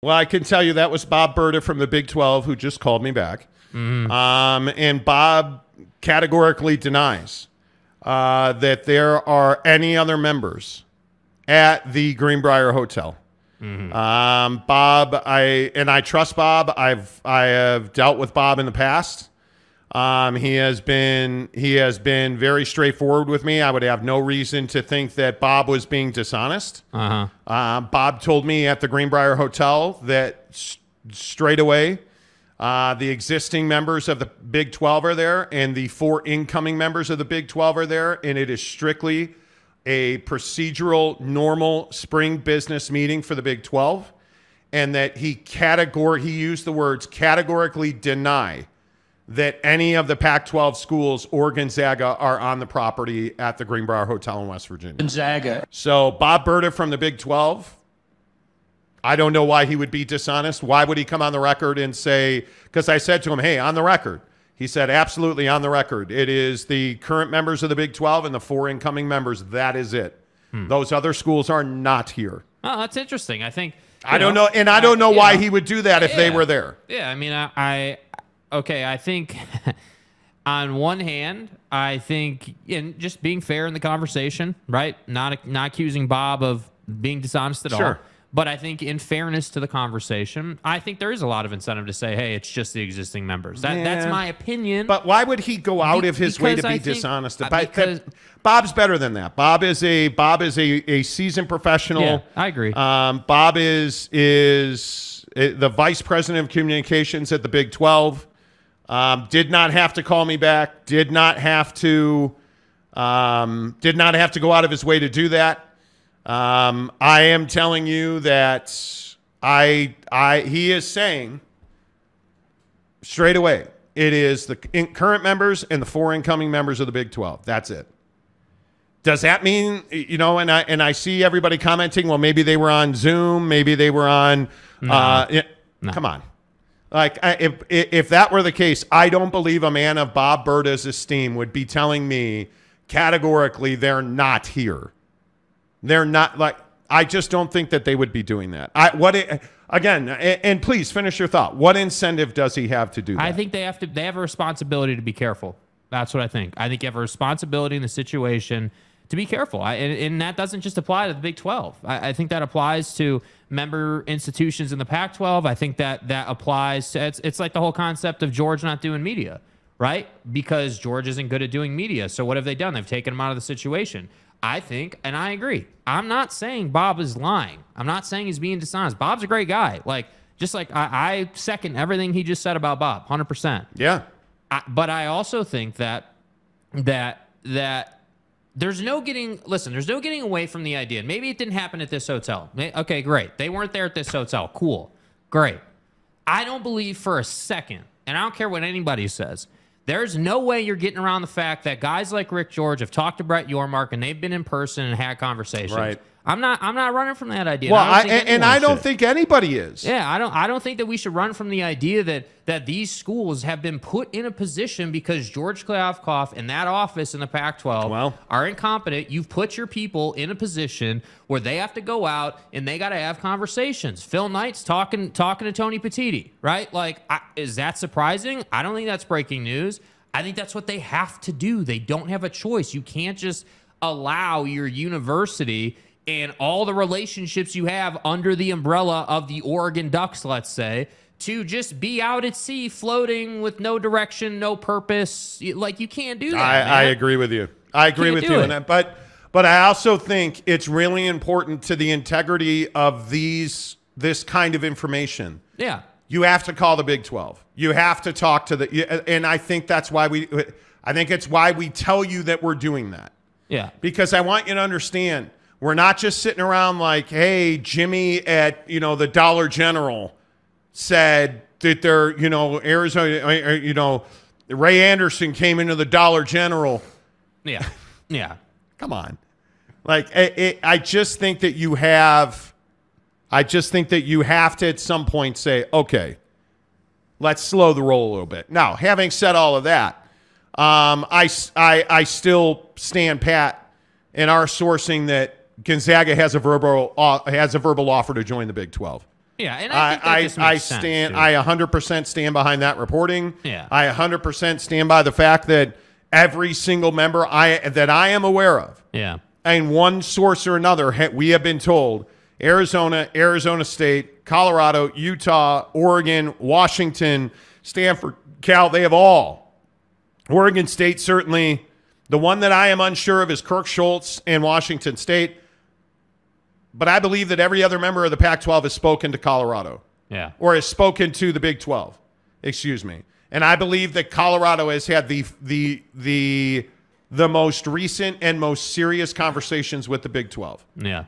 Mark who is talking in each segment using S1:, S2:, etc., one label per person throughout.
S1: Well, I can tell you that was Bob Berta from the Big 12 who just called me back. And Bob categorically denies that there are any other members at the Greenbrier Hotel. Bob, I trust Bob. I have dealt with Bob in the past. He has been very straightforward with me. I would have no reason to think that Bob was being dishonest. Bob told me at the Greenbrier Hotel that straight away the existing members of the Big 12 are there and the 4 incoming members of the Big 12 are there, and it is strictly a procedural, normal spring business meeting for the Big 12, and that he used the words categorically deny that any of the Pac-12 schools or Gonzaga are on the property at the Greenbrier Hotel in West Virginia.
S2: Gonzaga.
S1: So Bob Berta from the Big 12, I don't know why he would be dishonest. Why would he come on the record and say, because I said to him, hey, on the record. He said, absolutely on the record. It is the current members of the Big 12 and the 4 incoming members. That is it. Those other schools are not here.
S3: Oh, that's interesting. I think.
S1: I don't know. And I don't know why he would do that if they were there.
S3: Yeah, I mean, okay, I think on one hand, I think in just being fair in the conversation, right? Not accusing Bob of being dishonest at all. But I think in fairness to the conversation, I think there is a lot of incentive to say, hey, it's just the existing members. That's my opinion.
S1: But why would he go out of his way to be dishonest? Bob's better than that. Bob is a seasoned professional.
S3: Yeah, I agree.
S1: Bob is the vice president of communications at the Big 12. Did not have to call me back. Did not have to go out of his way to do that. I am telling you that he is saying straight away, it is the current members and the 4 incoming members of the Big 12. That's it. Does that mean, and I see everybody commenting, well, maybe they were on Zoom, maybe they were on,
S3: No.
S1: Come on. Like, if that were the case, I don't believe a man of Bob Berta's esteem would be telling me categorically they're not here. They're not, like, I just don't think that they would be doing that. Again, and please finish your thought. What incentive does he have to do that?
S3: I think they have a responsibility to be careful. That's what I think. I think you have a responsibility in the situation to be careful. And that doesn't just apply to the Big 12. I think that applies to member institutions in the Pac-12. I think that applies to, it's like the whole concept of George not doing media, right? Because George isn't good at doing media. So what have they done? They've taken him out of the situation. I think, and I agree, I'm not saying Bob is lying. I'm not saying he's being dishonest. Bob's a great guy. I second everything he just said about Bob, 100%.
S1: Yeah.
S3: But I also think that there's no getting away from the idea. Maybe it didn't happen at this hotel. Okay, great. They weren't there at this hotel. Cool. Great. I don't believe for a second, and I don't care what anybody says, there's no way you're getting around the fact that guys like Rick George have talked to Brett Yormark and they've been in person and had conversations.
S1: Right.
S3: I'm not running from that idea.
S1: Well, I don't think anybody is.
S3: Yeah, I don't think that we should run from the idea that these schools have been put in a position because George Kliavkoff and that office in the Pac-12 are incompetent. You've put your people in a position where they have to go out and they got to have conversations. Phil Knight's talking to Tony Petitti, right? Like, is that surprising? I don't think that's breaking news. I think that's what they have to do. They don't have a choice. You can't just allow your university and all the relationships you have under the umbrella of the Oregon Ducks, let's say, to just be out at sea floating with no direction, no purpose. Like, you can't do that.
S1: I agree with you. I agree with you. But I also think it's really important to the integrity of this kind of information.
S3: Yeah.
S1: You have to call the Big 12. You have to talk to and I think that's why it's why we tell you that we're doing that.
S3: Yeah.
S1: Because I want you to understand, we're not just sitting around like, hey, Jimmy at, the Dollar General said that they're, Arizona, Ray Anderson came into the Dollar General.
S3: Yeah. Yeah.
S1: Come on. Like, I just think that you have to at some point say, okay, let's slow the roll a little bit. Now, having said all of that, I still stand pat in our sourcing that Gonzaga has a verbal offer to join the Big 12.
S3: Yeah, and I think that just makes sense,
S1: stand.
S3: dude.
S1: I 100% stand behind that reporting.
S3: Yeah.
S1: I 100% stand by the fact that every single member that I am aware of,
S3: Yeah.
S1: and one source or another, we have been told Arizona, Arizona State, Colorado, Utah, Oregon, Washington, Stanford, Cal, they have all. Oregon State, certainly. The one that I am unsure of is Kirk Schultz and Washington State. But I believe that every other member of the Pac-12 has spoken to Colorado.
S3: Yeah.
S1: Or has spoken to the Big 12. Excuse me. And I believe that Colorado has had the most recent and most serious conversations with the Big 12.
S3: Yeah.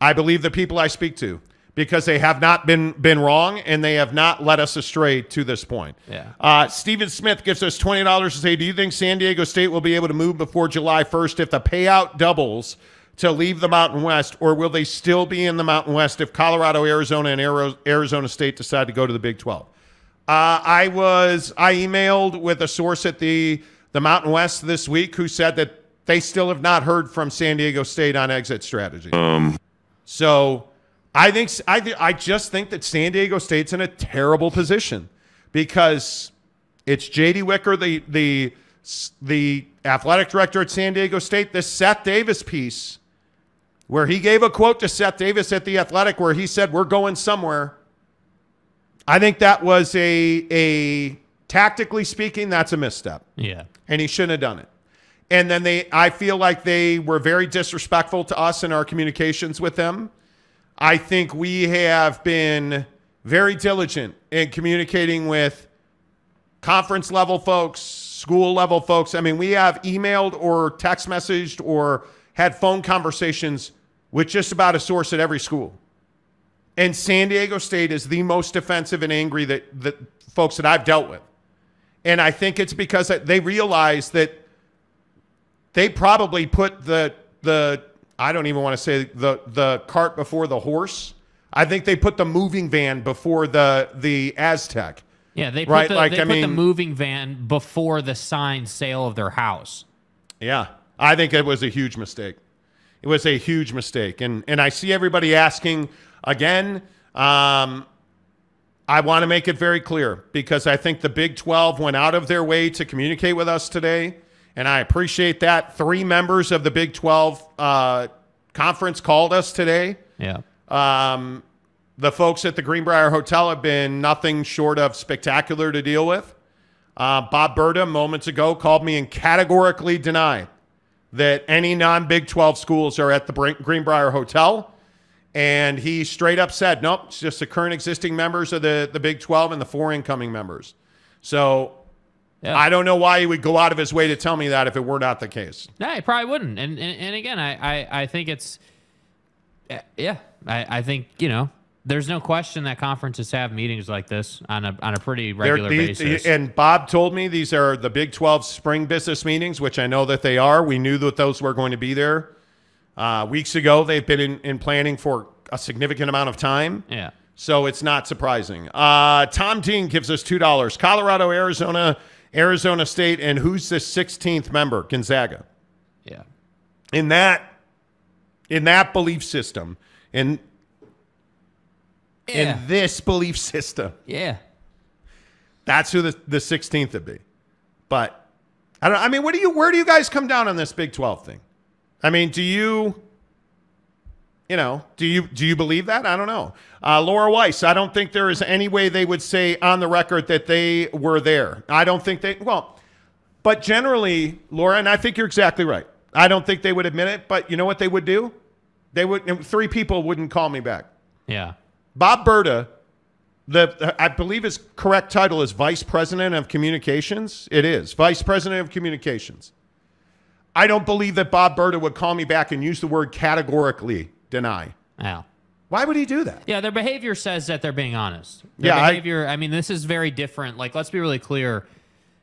S1: I believe the people I speak to, because they have not been wrong and they have not led us astray to this point.
S3: Yeah.
S1: Stephen Smith gives us $20 to say, do you think San Diego State will be able to move before July 1st if the payout doubles to leave the Mountain West, or will they still be in the Mountain West if Colorado, Arizona, and Arizona State decide to go to the Big 12? I emailed with a source at the Mountain West this week who said that they still have not heard from San Diego State on exit strategy. So I just think that San Diego State's in a terrible position because it's J.D. Wicker, the athletic director at San Diego State. This Seth Davis piece, where he gave a quote to Seth Davis at The Athletic where he said, we're going somewhere. I think that was a tactically speaking, that's a misstep.
S3: Yeah.
S1: And he shouldn't have done it. And then I feel like they were very disrespectful to us in our communications with them. I think we have been very diligent in communicating with conference level folks, school level folks. I mean, we have emailed or text messaged or had phone conversations with just about a source at every school. And San Diego State is the most defensive and angry that folks that I've dealt with. And I think it's because they realize that they probably put the I don't even want to say the cart before the horse. I think they put the moving van before the Aztec.
S3: Yeah, they put, the moving van before the signed sale of their house.
S1: Yeah, I think it was a huge mistake. It was a huge mistake. And I see everybody asking again. I want to make it very clear because I think the Big 12 went out of their way to communicate with us today, and I appreciate that. 3 members of the Big 12 conference called us today.
S3: Yeah.
S1: The folks at the Greenbrier Hotel have been nothing short of spectacular to deal with. Bob Berta moments ago called me and categorically denied that any non-Big 12 schools are at the Greenbrier Hotel. And he straight up said, nope, it's just the current existing members of the Big 12 and the 4 incoming members. So yeah. I don't know why he would go out of his way to tell me that if it were not the case.
S3: No, he probably wouldn't. And again, I think it's, yeah, I think, there's no question that conferences have meetings like this on a pretty regular basis.
S1: And Bob told me these are the Big 12 spring business meetings, which I know that they are. We knew that those were going to be there. Weeks ago, they've been in planning for a significant amount of time.
S3: Yeah.
S1: So it's not surprising. Tom Dean gives us $2. Colorado, Arizona State, and who's the 16th member? Gonzaga.
S3: Yeah.
S1: In that belief system, in this belief system.
S3: Yeah.
S1: That's who the 16th would be. But I don't. I mean, where do you guys come down on this Big 12 thing? I mean, do you believe that? I don't know. Laura Weiss, I don't think there is any way they would say on the record that they were there. I don't think but generally, Laura, and I think you're exactly right. I don't think they would admit it, but you know what they would do? 3 people wouldn't call me back.
S3: Yeah.
S1: Bob Berta, I believe his correct title is Vice President of Communications. It is Vice President of Communications. I don't believe that Bob Berta would call me back and use the word categorically deny.
S3: Yeah.
S1: Why would he do that?
S3: Yeah, their behavior says that they're being honest. Their behavior, I mean, this is very different. Like, let's be really clear.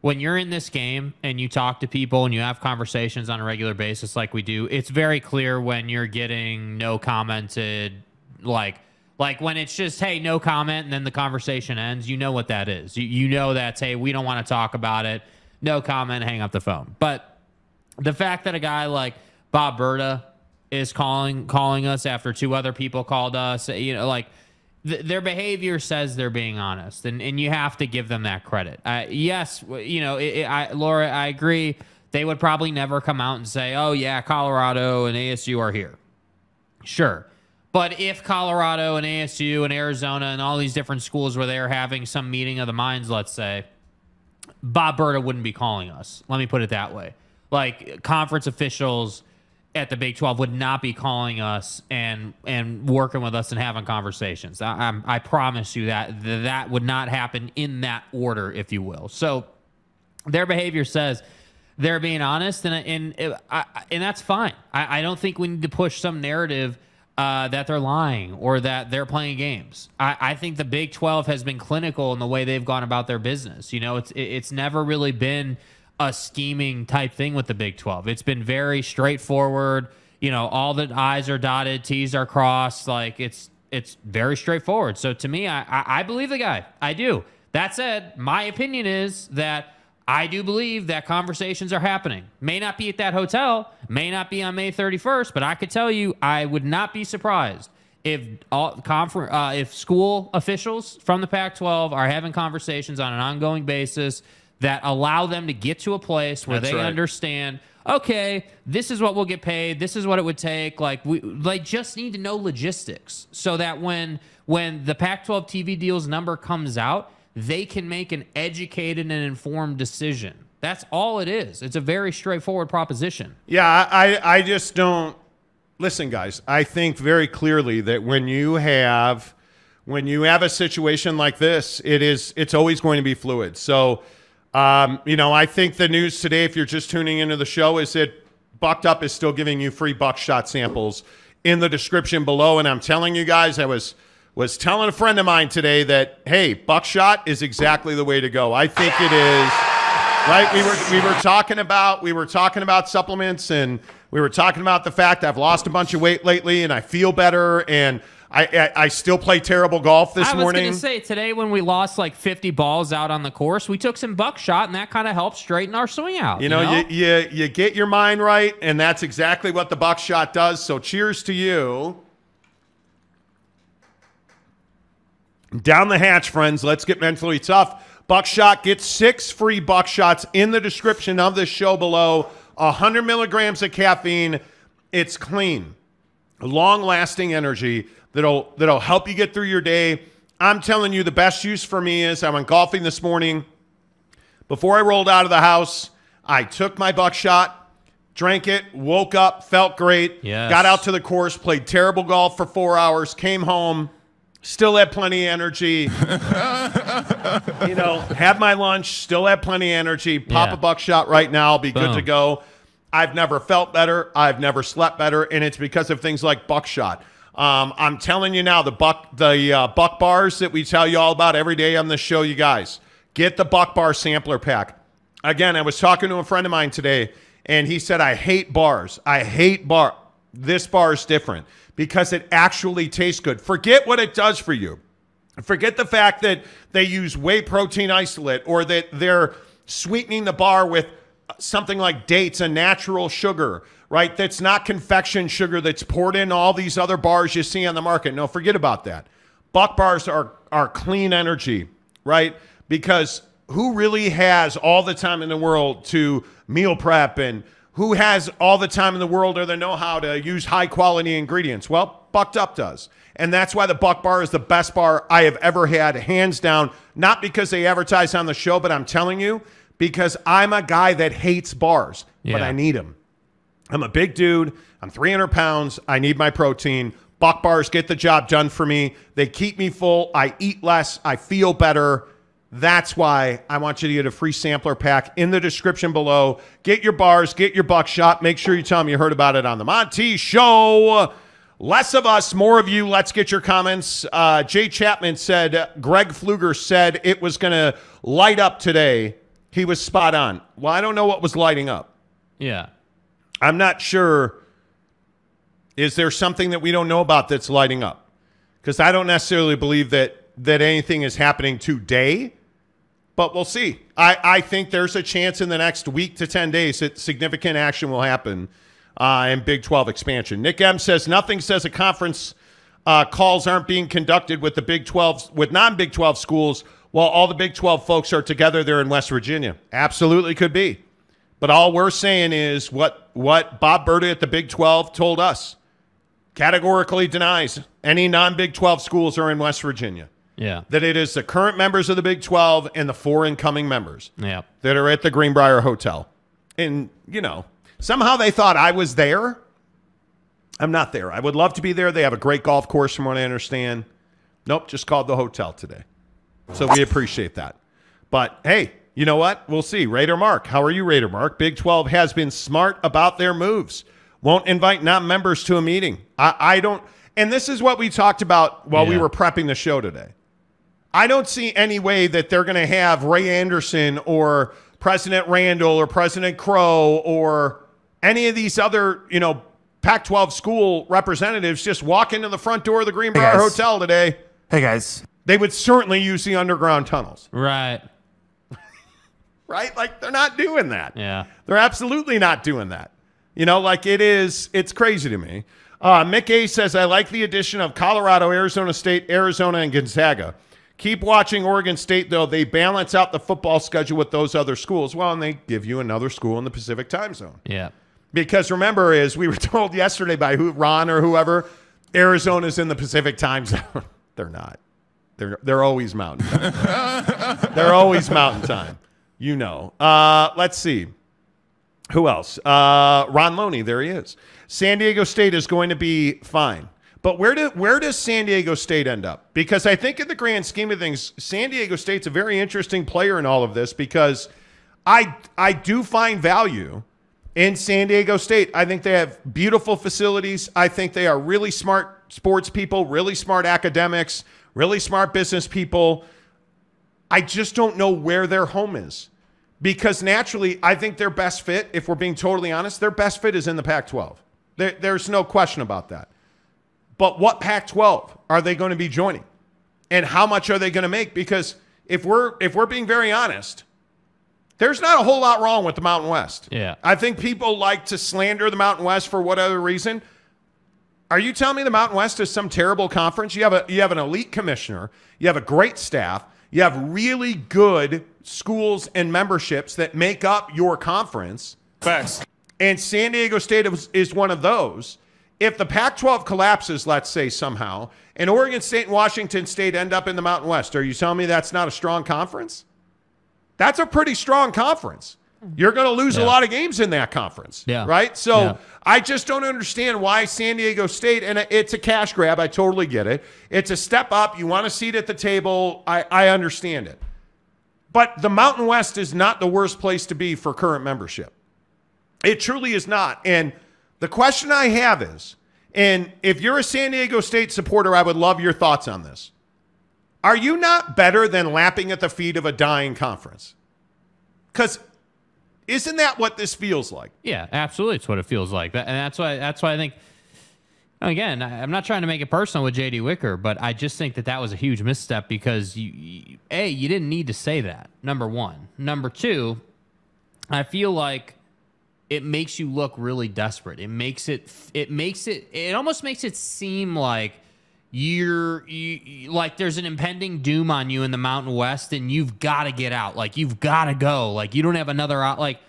S3: When you're in this game and you talk to people and you have conversations on a regular basis like we do, it's very clear when you're getting no commented, like when it's just, hey, no comment, and then the conversation ends, you know what that is. You know that's, hey, we don't want to talk about it. No comment, hang up the phone. But the fact that a guy like Bob Berta is calling us after 2 other people called us, their behavior says they're being honest, and you have to give them that credit. Yes, Laura, I agree. They would probably never come out and say, oh, yeah, Colorado and ASU are here. Sure. But if Colorado and ASU and Arizona and all these different schools were there having some meeting of the minds, let's say, Bob Berta wouldn't be calling us. Let me put it that way. Like, conference officials at the Big 12 would not be calling us and working with us and having conversations. I promise you that would not happen in that order, if you will. So their behavior says they're being honest, and that's fine. I don't think we need to push some narrative that they're lying or that they're playing games. I think the Big 12 has been clinical in the way they've gone about their business. It's never really been a scheming type thing with the Big 12. It's been very straightforward. All the I's are dotted, T's are crossed. Like it's very straightforward. So to me, I believe the guy. I do. That said, my opinion is that I do believe that conversations are happening. May not be at that hotel, may not be on May 31st, but I could tell you I would not be surprised if if school officials from the Pac-12 are having conversations on an ongoing basis that allow them to get to a place where they understand, okay, this is what we'll get paid, this is what it would take. Like we just need to know logistics so that when the Pac-12 TV deal's number comes out, they can make an educated and informed decision. That's all it is. It's a very straightforward proposition.
S1: Yeah, I just don't listen, guys. I think very clearly that when you have a situation like this, it's always going to be fluid. So, I think the news today, if you're just tuning into the show, is that Bucked Up is still giving you free buckshot samples in the description below. And I'm telling you guys, I was telling a friend of mine today that, hey, buckshot is exactly the way to go. I think it is, right? We were talking about supplements, and we were talking about the fact I've lost a bunch of weight lately and I feel better, and I still play terrible golf this morning. I was
S3: going to say, today when we lost like 50 balls out on the course, we took some buckshot, and that kind of helped straighten our swing out.
S1: You get your mind right, and that's exactly what the buckshot does. So cheers to you. Down the hatch, friends. Let's get mentally tough. Buckshot, get 6 free buckshots in the description of this show below. 100 milligrams of caffeine. It's clean, long-lasting energy that'll help you get through your day. I'm telling you, the best use for me is I went golfing this morning. Before I rolled out of the house, I took my buckshot, drank it, woke up, felt great, got out to the course, played terrible golf for 4 hours, came home, still had plenty of energy. Had my lunch, still had plenty of energy. Pop a buckshot right now, I'll be good to go. I've never felt better. I've never slept better, and it's because of things like buckshot. I'm telling you now, the buck bars that we tell you all about every day on this show, you guys, get the Buck Bar sampler pack. Again, I was talking to a friend of mine today, and he said, I hate bars. I hate bar. This bar is different because it actually tastes good. Forget what it does for you. Forget the fact that they use whey protein isolate or that they're sweetening the bar with something like dates, a natural sugar, right? That's not confection sugar that's poured in all these other bars you see on the market. No, forget about that. Buck bars are clean energy, right? Because who really has all the time in the world to meal prep, and who has all the time in the world or the know-how to use high-quality ingredients? Well, Bucked Up does. And that's why the Buck Bar is the best bar I have ever had, hands down. Not because they advertise on the show, but I'm telling you, because I'm a guy that hates bars, but I need them. I'm a big dude. I'm 300 pounds. I need my protein. Buck Bars get the job done for me. They keep me full. I eat less. I feel better. That's why I want you to get a free sampler pack in the description below. Get your bars. Get your buckshot. Make sure you tell them you heard about it on the Monty Show. Less of us, more of you. Let's get your comments. Jay Chapman said, Greg Pfluger said it was going to light up today. He was spot on. Well, I don't know what was lighting up.
S3: Yeah.
S1: I'm not sure. Is there something that we don't know about that's lighting up? Because I don't necessarily believe that anything is happening today, but we'll see. I think there's a chance in the next week to 10 days that significant action will happen in Big 12 expansion. Nick M says, nothing says a conference calls aren't being conducted with the Big 12, with non-Big 12 schools, while all the Big 12 folks are together there in West Virginia. Absolutely could be. But all we're saying is what Bob Berta at the Big 12 told us. Categorically denies any non-Big 12 schools are in West Virginia.
S3: Yeah.
S1: That it is the current members of the Big 12 and the 4 incoming members that are at the Greenbrier Hotel. And, somehow they thought I was there. I'm not there. I would love to be there. They have a great golf course from what I understand. Nope, just called the hotel today. So we appreciate that. But, hey, you know what? We'll see. Raider Mark. How are you, Raider Mark? Big 12 has been smart about their moves. Won't invite non-members to a meeting. I don't. And this is what we talked about while we were prepping the show today. I don't see any way that they're going to have Ray Anderson or President Randall or President Crow or any of these other, Pac-12 school representatives just walk into the front door of the Greenbrier Hotel today.
S2: Hey, guys.
S1: They would certainly use the underground tunnels.
S3: Right.
S1: Right? Like, they're not doing that.
S3: Yeah.
S1: They're absolutely not doing that. It's crazy to me. Mick A says, I like the addition of Colorado, Arizona State, Arizona, and Gonzaga. Keep watching Oregon State, though. They balance out the football schedule with those other schools. Well, and they give you another school in the Pacific time zone.
S3: Yeah.
S1: Because remember, as we were told yesterday by Ron or whoever, Arizona's in the Pacific time zone. They're not. They're always mountain time. They're always mountain time. Let's see. Who else? Ron Loney, there he is. San Diego State is going to be fine. But where does San Diego State end up? Because I think in the grand scheme of things, San Diego State's a very interesting player in all of this because I do find value in San Diego State. I think they have beautiful facilities. I think they are really smart sports people, really smart academics, really smart business people. I just don't know where their home is. Because naturally, I think their best fit, if we're being totally honest, their best fit is in the Pac-12. There's no question about that. But what Pac-12 are they going to be joining? And how much are they going to make? Because if we're being very honest, there's not a whole lot wrong with the Mountain West.
S3: Yeah.
S1: I think people like to slander the Mountain West for whatever reason. Are you telling me the Mountain West is some terrible conference? You have an elite commissioner. You have a great staff. You have really good schools and memberships that make up your conference.
S2: Facts.
S1: And San Diego State is one of those. If the Pac-12 collapses, let's say somehow, and Oregon State and Washington State end up in the Mountain West, are you telling me that's not a strong conference? That's a pretty strong conference. You're going to lose a lot of games in that conference, right? So I just don't understand why San Diego State, and it's a cash grab. I totally get it. It's a step up. You want a seat at the table. I understand it. But the Mountain West is not the worst place to be for current membership. It truly is not. And the question I have is, and if you're a San Diego State supporter, I would love your thoughts on this. Are you not better than lapping at the feet of a dying conference? Because isn't that what this feels like?
S3: Yeah, absolutely. It's what it feels like. And that's why I think, again, I'm not trying to make it personal with J.D. Wicker, but I just think that was a huge misstep because, you didn't need to say that, number one. Number two, I feel like it makes you look really desperate. It almost makes it seem like like there's an impending doom on you in the Mountain West and you've got to get out. Like, you've got to go. Like, you don't have another out. Like,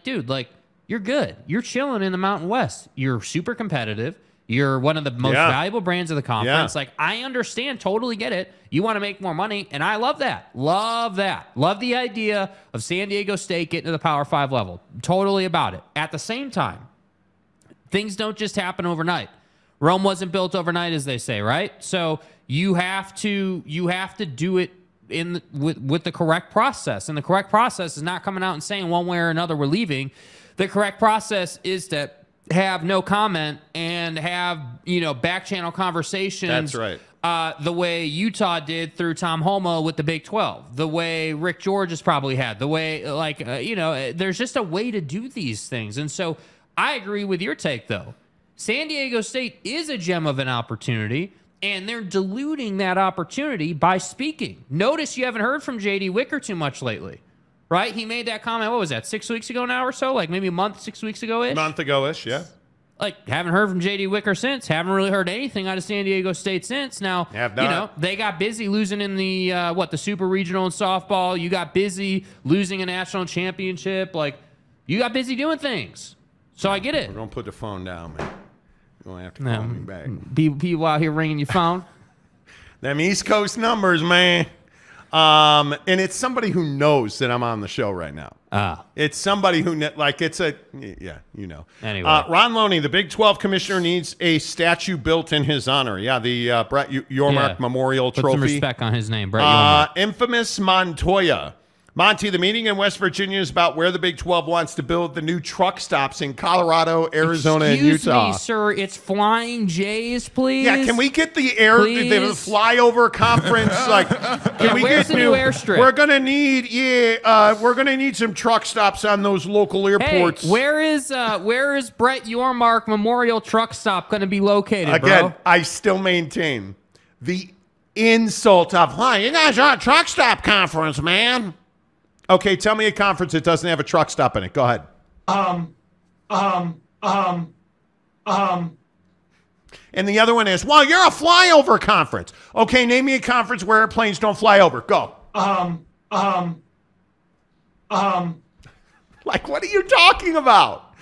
S3: dude, like, you're good. You're chilling in the Mountain West. You're super competitive. You're one of the most valuable brands of the conference. Like, I understand, totally get it. You want to make more money, and I love that. Love that. Love the idea of San Diego State getting to the Power 5 level. Totally about it. At the same time, things don't just happen overnight. Rome wasn't built overnight, as they say, right? So you have to do it with the correct process, and the correct process is not coming out and saying one way or another we're leaving. The correct process is to have no comment and have back channel conversations.
S1: That's right.
S3: The way Utah did through Tom Homo with the Big 12, the way Rick George has probably had, the way there's just a way to do these things, and so I agree with your take though. San Diego State is a gem of an opportunity, and they're diluting that opportunity by speaking. Notice you haven't heard from J.D. Wicker too much lately, right? He made that comment, what was that, 6 weeks ago now or so? Like maybe a month, 6 weeks ago-ish?
S1: A month ago-ish, yeah.
S3: Like, haven't heard from J.D. Wicker since. Haven't really heard anything out of San Diego State since. Now, they got busy losing in the, the Super Regional in softball. You got busy losing a national championship. Like, you got busy doing things. So I get it.
S1: We're going to put the phone down, man. You're going to have to call me back.
S3: People out here ringing your phone.
S1: Them East Coast numbers, man. And it's somebody who knows that I'm on the show right now. It's somebody who, Anyway. Ron Loney, the Big 12 commissioner, needs a statue built in his honor. Yeah, the Brett Yormark Memorial Trophy.
S3: Put some respect on his name, Brett Yormark.
S1: Infamous Montoya. Monty, the meeting in West Virginia is about where the Big 12 wants to build the new truck stops in Colorado, Arizona, and Utah.
S3: Excuse me, sir. It's Flying J's, please.
S1: Yeah, can we get the flyover conference?
S3: Where's the new airstrip?
S1: We're gonna need some truck stops on those local airports.
S3: Hey, where is Brett Yormark Memorial Truck Stop going to be located,
S1: Again,
S3: bro?
S1: I still maintain the insult of, you guys are a truck stop conference, man. Okay, tell me a conference that doesn't have a truck stop in it. Go ahead. And the other one is, well, you're a flyover conference. Okay, name me a conference where airplanes don't fly over. Go. Like, what are you talking about?